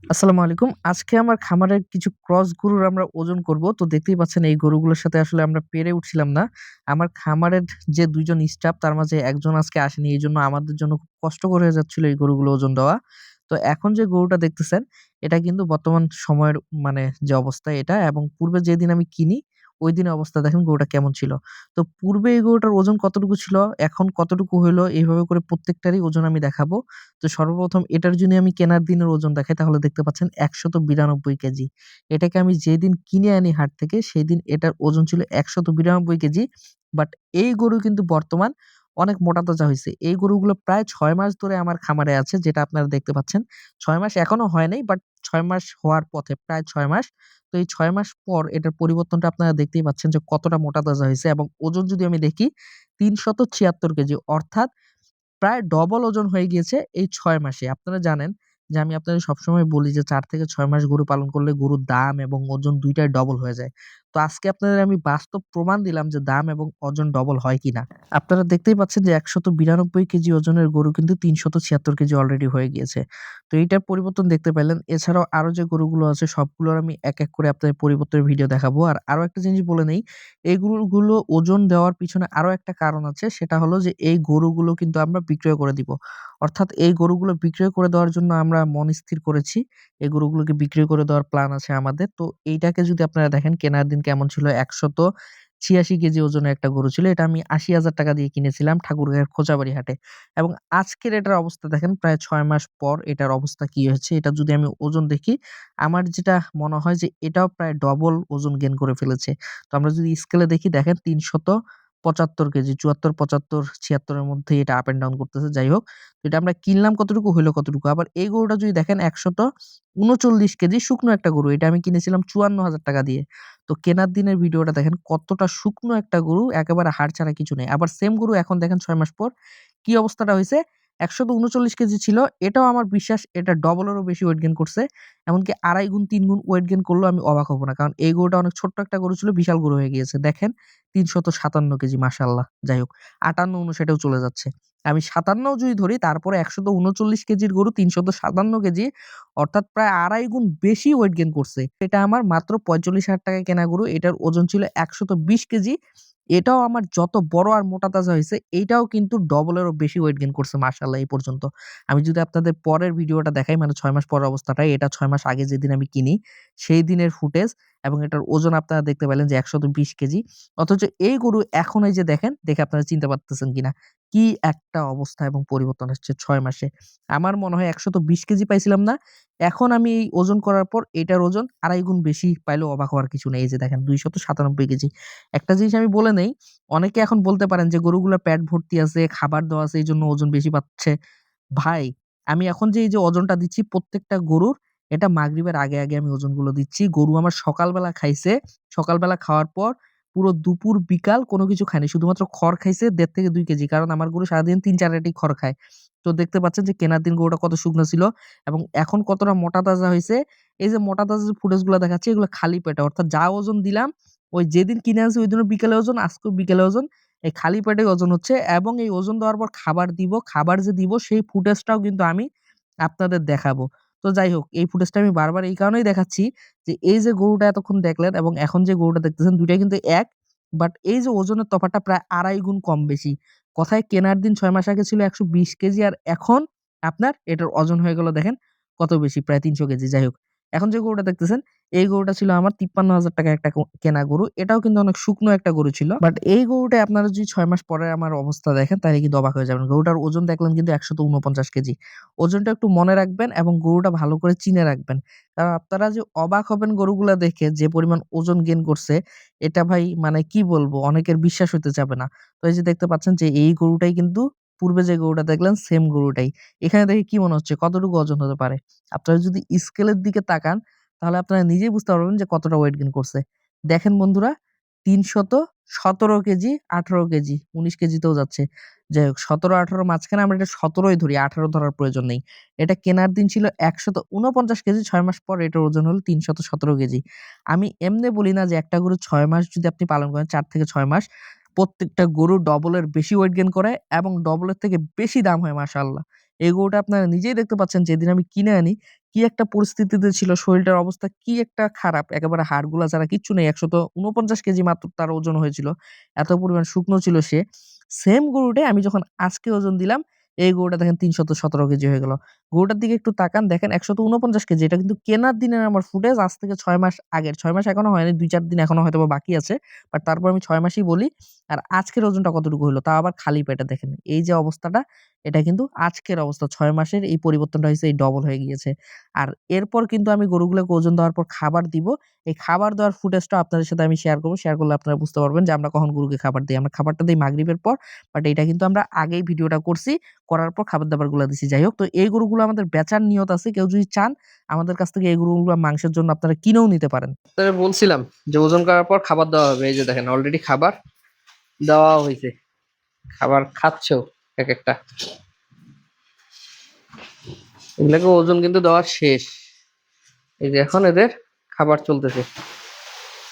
আসসালামু আলাইকুম। আজকে আমার খামারের কিছু ক্রস গরুর আমরা ওজন করব। তো দেখতেই পাচ্ছেন এই গরুগুলোর সাথে আসলে আমরা পেরে উঠছিলাম না। আমার খামারের যে ২ জন স্টাফ তার মাঝে একজন আজকে আসেনি। এজন্য আমাদের জন্য খুব কষ্টকর হয়ে যাচ্ছিল এই গরুগুলো ওজন দেওয়া। তো এখন যে গরুটা দেখতেছেন এটা কিন্তু বর্তমান সময়ের যে অবস্থা এটা এবং পূর্বে যেদিন আমি কিনি ঐদিনের অবস্থা দেখেন গরুটা কেমন ছিল। তো পূর্বে এই গরুটার ওজন কতটুকু ছিল, এখন কতটুকু হইলো এইভাবে করে প্রত্যেকটারই ওজন আমি দেখাবো। তো সর্বপ্রথম এটার যদি আমি কেনার দিনের ওজন দেখাই তাহলে দেখতে পাচ্ছেন ১৯২ কেজি। এটাকে আমি যেদিন কিনে আনি হাট থেকে সেদিন এটার ওজন ছিল ১৯২ কেজি। বাট এই গরু কিন্তু বর্তমান অনেক মোটা-তাজা হইছে। এই গরুগুলো প্রায় ৬ মাস ধরে আমার খামারে আছে যেটা আপনারা দেখতে পাচ্ছেন। ৬ মাস এখনো হয় নাই বাট ৬ মাস হওয়ার পথে প্রায় ৬ মাস। তো এই ৬ মাস পর এটার পরিবর্তনটা আপনারা দেখতেই পাচ্ছেন যে কতটা মোটা-তাজা হইছে এবং ওজন যদি আমি দেখি ৩৭৬ কেজি অর্থাৎ প্রায় ডবল ওজন হয়ে গিয়েছে এই ৬ মাসে। আপনারা জানেন যে আমি আপনাদের সবসময় বলি যে ৪ থেকে ৬ মাস গরু পালন করলে গরুর দাম এবং ওজন ২ টাই ডবল হয়ে যায়। তো আজকে আপনাদের আমি বাস্তব প্রমাণ দিলাম যে দাম এবং ওজন ডবল হয় কিনা। আপনারা দেখতেই পাচ্ছেন যে ১৯২ কেজি ওজনের গরু কিন্তু ৩৭৬ কেজি অলরেডি হয়ে গিয়েছে। তো এইটার পরিবর্তন দেখতে পেলেন। এছাড়াও আরো যে গরুগুলো আছে সবগুলোর আমি এক, এক করে আপনাদের পরিবর্তনের ভিডিও দেখাবো। আর আরো একটা জিনিস বলে নেই, এই গরুগুলো ওজন দেওয়ার পিছনে আরো একটা কারণ আছে। সেটা হলো যে এই গরুগুলো কিন্তু আমরা বিক্রয় করে দিব। অর্থাৎ এই গরুগুলো বিক্রয় করে দেওয়ার জন্য আমরা মন স্থির করেছি। এই গরুগুলোকে বিক্রয় করে দেওয়ার প্ল্যান আছে আমাদের। তো এইটাকে যদি আপনারা দেখেন কেনার দিন কেমন ছিল ১৮৬ কেজি ওজনের একটা গরু ছিল। এটা আমি ৳৮০,০০০ দিয়ে কিনেছিলাম ঠাকুরগাঁওয়ের খোঁচাবাড়ি হাটে। এবং আজকের এটার অবস্থা দেখেন প্রায় ৬ মাস পর এটার অবস্থা কি হয়েছে। এটা যদি আমি ওজন দেখি আমার যেটা মনে হয় যে এটাও প্রায় ডবল ওজন গেইন করে ফেলেছে। তো আমরা যদি স্কেলে দেখি দেখেন ৩৭৫ কেজি ৭৪, ৭৫, ৭৬ এর মধ্যেই এটা আপ অ্যান্ড ডাউন করতেছে। যাই হোক, তো এটা আমরা কিনলাম কতটুকু হইলো কতটুকু। আবার এই গরুটা যদি দেখেন ১৩৯ কেজি শুকনো একটা গরু। এটা আমি কিনেছিলাম ৳৫৪,০০০ দিয়ে। তো কেনার দিনের ভিডিওটা দেখেন কতটা শুকনো একটা গরু, একেবারে হাড় ছাড়া কিছু নেই। আবার সেম গরু এখন দেখেন ৬ মাস পর কি অবস্থাটা হইছে, ১৩৯ কেজি ছিল। এটাও আমার বিশ্বাস এটা ডবলেরও বেশি ওয়েট গেইন করছে। এমনকি ২.৫ গুণ ৩ গুণ ওয়েট গেইন করলেও আমি অবাক হব না। কারণ এই গরুটা অনেক ছোট্ট একটা গরু ছিল, বিশাল গরু হয়ে গিয়েছে। দেখেন ৩৫৭ কেজি মাশাআল্লাহ। যাই হোক ৫৮, ৫৯ এও চলে যাচ্ছে। আমি ৫৭ ও যদি ধরি তারপরে ১৩৯ কেজির গরু ৩৫৭ কেজি অর্থাৎ প্রায় ২.৫ গুণ বেশি ওয়েট গেইন করছে। এটা আমার মাত্র ৳৪৫,০০০ কেনা গরু। এটার ওজন ছিল ১২০ কেজি। এটাও আমার যত বড় আর মোটা তাজা হইছে, এইটাও কিন্তু ডবলেরও বেশি ওয়েট গেইন করছে মাশাআল্লাহ এই পর্যন্ত। আমি যদি আপনাদের পরের ভিডিওটা দেখাই ৬ মাস পরের অবস্থাটা, এটা ৬ মাস আগে যেদিন আমি কিনি, সেই দিনের ফুটেজ এবং এটার ওজন আপনারা দেখতে পেলেন যে ১২০ কেজি। অথচ এই গরু এখন এই যে দেখেন, দেখে আপনারা চিনতে পারতেছেন কিনা? কি একটা অবস্থা এবং পরিবর্তন এসছে ৬ মাসে। আমার মনে হয় ১২০ কেজি পাইছিলাম না? এখন আমি এই ওজন করার পর এটার ওজন ২.৫ গুণ বেশি পাইলেও অবাক হওয়ার কিছু নেই। এই যে দেখেন ২৯৭ কেজি। একটা জিনিস আমি বলে নেই, অনেকে এখন বলতে পারেন যে গরুগুলার পেট ভর্তি আছে, খাবার দেওয়া আছে এইজন্য ওজন বেশি পাচ্ছে। ভাই, আমি এখন যে এই যে ওজনটা দিচ্ছি প্রত্যেকটা গরুর এটা মাগরিবের আগে, আগে আমি ওজনগুলো দিচ্ছি। গরু আমার সকালবেলা খাইছে। সকালবেলা খাওয়ার পর পুরো দুপুর, বিকাল কোনো কিছু খায়নি। শুধুমাত্র খড় খাইছে ১.৫ থেকে ২ কেজি। কারণ আমার গরু সারাদিন ৩-৪ আটি খড় খায়। তো দেখতে পাচ্ছেন যে কেনার দিন গরুটা কত শুকনো ছিল এবং এখন কতটা মোটা তাজা হইছে। এই যে মোটা তাজা যে ফুটেজ গুলা দেখাচ্ছি এগুলো খালি পেটে। অর্থাৎ যা ওজন দিলাম ওই যেদিন কিনে আনছি ঐদিনও বিকেলে ওজন, আজকেও বিকেলে ওজন। এই খালি পেটেই ওজন হচ্ছে এবং এই ওজন দেওয়ার পর খাবার দিব। খাবার যে দিব সেই ফুটেজটাও কিন্তু আমি আপনাদের দেখাবো। তো যাই হোক এই ফুটেজটা আমি বারবার এই কারণেই দেখাচ্ছি যে এই যে গরুটা এতক্ষণ দেখলেন এবং এখন যে গরুটা দেখতেছেন ২ টাই কিন্তু এক। বাট এই যে ওজনের তফাৎটা প্রায় ২.৫ গুণ কম বেশি। কথায় কেনার দিন ৬ মাস আগে ছিল ১২০ কেজি আর এখন আপনার এটার ওজন হয়ে গেল দেখেন কত বেশি প্রায় ৩০০ কেজি। যাই হোক, এখন যে গরুটা দেখতেছেন এই গরুটা ছিল আমার ৳৫৩,০০০ একটা কেনা গরু। এটাও কিন্তু অনেক শুকনো একটা গরু ছিল। বাট এই গরুটায় আপনারা যদি ৬ মাস পরে আমার অবস্থা দেখেন তাহলে কিন্তু অবাক হয়ে যাবেন। গরুটার ওজন দেখলেন কিন্তু ১৪৯ কেজি। ওজনটা একটু মনে রাখবেন এবং গরুটা ভালো করে চিনে রাখবেন। কারণ আপনারা যে অবাক হবেন গরুগুলা দেখে যে পরিমাণ ওজন গেইন করছে, এটা ভাই কি বলবো অনেকের বিশ্বাস হইতে চাবে না। তো এই যে দেখতে পাচ্ছেন যে এই গরুটাই কিন্তু পূর্বে যে গরুটা দেখলেন সেম গরুটাই। এখানে দেখে কি মনে হচ্ছে কতটুকু ওজন হতে পারে? আপনারা যদি স্কেলের দিকে তাকান তাহলে আপনারা নিজেই বুঝতে পারবেন যে কতটা ওয়েট গেইন করছে। দেখেন বন্ধুরা ৩১৭ কেজি, ১৮ কেজি, ১৯ কেজিতেও যাচ্ছে। যাই হোক ১৭-১৮ মাঝখানে আমরা এটা ১৭ ই ধরি, ১৮ ধরার প্রয়োজন নেই। এটা কেনার দিন ছিল ১৪৯ কেজি, ৬ মাস পর এটার ওজন হলো ৩১৭ কেজি। আমি এমনে বলি না যে একটা গরু ৬ মাস যদি আপনি পালন করেন ৪ থেকে ৬ মাস, প্রত্যেকটা গরু ডবলের বেশি ওয়েট গেইন করে এবং ডবলের থেকে বেশি দাম হয় মাশাআল্লাহ। এই গরুটা আপনারা নিজেই দেখতে পাচ্ছেন যেদিন আমি কিনে আনি, কি একটা পরিস্থিতিতে ছিল, শরীরটার অবস্থা কি একটা খারাপ, একেবারে হাড়গুলা ছাড়া কিচ্ছু নেই। ১৪৯ কেজি মাত্র তার ওজন হয়েছিল। এত পরিমাণ শুকনো ছিল সে। সেম গরুটাই আমি যখন আজকে ওজন দিলাম, এই গরুটা দেখেন ৩১৭ কেজি হয়ে গেল। গরুটার দিকে একটু তাকান, দেখেন ১৪৯ কেজি। এটা কিন্তু কেনার দিনের আমার ফুটেজ, আজ থেকে ৬ মাস আগের। ৬ মাস এখনো হয়নি, ২-৪ দিন এখনো হয়তোবা বাকি আছে। বাট তারপর আমি ৬ মাসই বলি। আর আজকের ওজনটা কতটুকু হইলো, তাও আবার খালি পেটে দেখেন। এই যে অবস্থাটা, এটা কিন্তু আজকের অবস্থা। ৬ মাসের এই পরিবর্তনটা হইছে, এই ডবল হয়ে গিয়েছে। আর এরপর কিন্তু আমি গরুগুলোকে ওজন দেওয়ার পর খাবার দিব। এই খাবার দেওয়ার ফুটেজটা আপনাদের সাথে আমি শেয়ার করব। শেয়ার করলে আপনারা বুঝতে পারবেন যে আমরা কখন গরুকে খাবার দেই। আমরা খাবারটা দেই মাগরিবের পর। বাট এটা কিন্তু আমরা আগেই ভিডিওটা করছি। করার পর খাবার-দাবারগুলা দিছি। যাই হোক, তো এই গরুগুলো আমাদের বেচার নিয়ত আছে। কেউ যদি চান আমাদের কাছ থেকে এই গরুগুলো মাংসের জন্য আপনারা কিনেও নিতে পারেন। আপনাদের বলছিলাম যে ওজন করার পর খাবার দেওয়া হবে। এই যে দেখেন অলরেডি খাবার দেওয়া হইছে। খাবার খাচ্ছেও একেকটা। এগুলাকে ওজন কিন্তু দেওয়া শেষ। এই যে এখন এদের খাবার চলতেছে।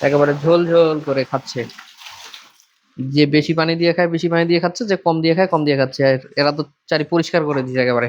একেবারে ঝোল, ঝোল করে খাচ্ছে। যে বেশি পানি দিয়ে খায় বেশি পানি দিয়ে খাচ্ছে, যে কম দিয়ে খায় কম দিয়ে খাচ্ছে। আর এরা তো পরিষ্কার করে দিছে একেবারে।